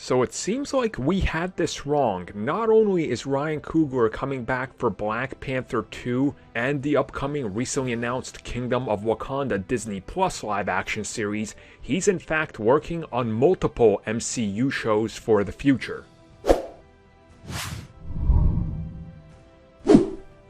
So it seems like we had this wrong. Not only is Ryan Coogler coming back for Black Panther 2 and the upcoming recently announced Kingdom of Wakanda Disney Plus live action series, he's in fact working on multiple MCU shows for the future.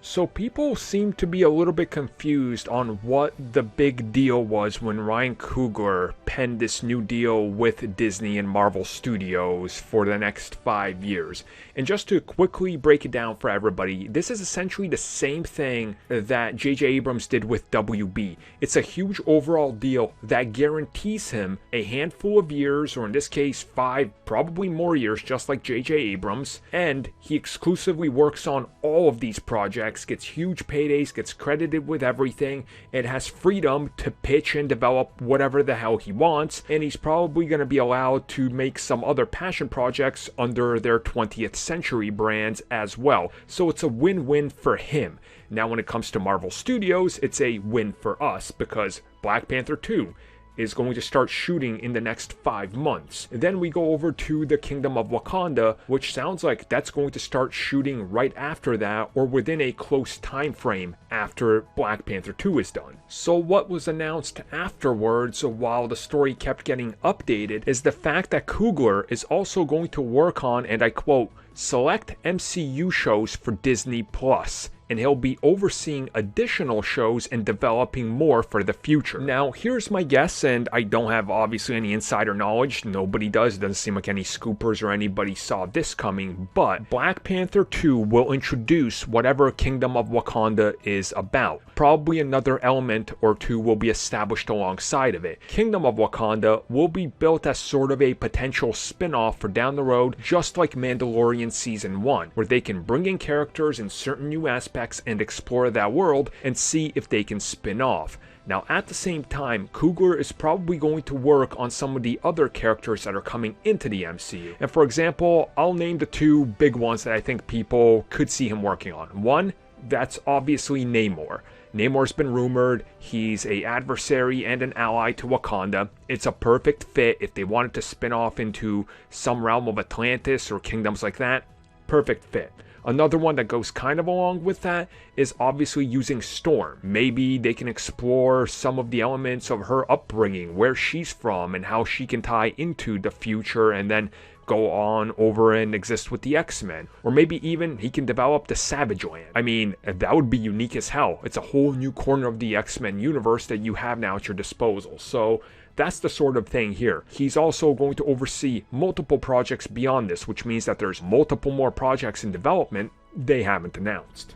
So people seem to be a little bit confused on what the big deal was when Ryan Coogler penned this new deal with Disney and Marvel Studios for the next 5 years. And just to quickly break it down for everybody, this is essentially the same thing that J.J. Abrams did with WB. It's a huge overall deal that guarantees him a handful of years, or in this case 5, probably more years, just like J.J. Abrams, and he exclusively works on all of these projects, gets huge paydays, gets credited with everything, and has freedom to pitch and develop whatever the hell he wants, and he's probably going to be allowed to make some other passion projects under their 20th century brands as well. So it's a win-win for him. Now when it comes to Marvel Studios, it's a win for us because Black Panther 2 is going to start shooting in the next 5 months. And then we go over to the Kingdom of Wakanda, which sounds like that's going to start shooting right after that, or within a close time frame after Black Panther 2 is done. So what was announced afterwards, while the story kept getting updated, is the fact that Coogler is also going to work on, and I quote, select MCU shows for Disney Plus, and he'll be overseeing additional shows and developing more for the future. Now, here's my guess, and I don't have obviously any insider knowledge, nobody does, it doesn't seem like any scoopers or anybody saw this coming, but Black Panther 2 will introduce whatever Kingdom of Wakanda is about. Probably another element or two will be established alongside of it. Kingdom of Wakanda will be built as sort of a potential spin-off for down the road, just like Mandalorian Season 1, where they can bring in characters in certain new aspects and explore that world and see if they can spin off. Now at the same time, Coogler is probably going to work on some of the other characters that are coming into the MCU. And for example, I'll name the 2 big ones that I think people could see him working on. One, that's obviously Namor. Namor's been rumored, he's an adversary and an ally to Wakanda. It's a perfect fit if they wanted to spin off into some realm of Atlantis or kingdoms like that. Perfect fit. Another one that goes kind of along with that is obviously using Storm. Maybe they can explore some of the elements of her upbringing, where she's from, and how she can tie into the future and then go on over and exist with the X-Men. Or maybe even he can develop the Savage Land. I mean, that would be unique as hell. It's a whole new corner of the X-Men universe that you have now at your disposal. So that's the sort of thing here. He's also going to oversee multiple projects beyond this, which means that there's multiple more projects in development they haven't announced.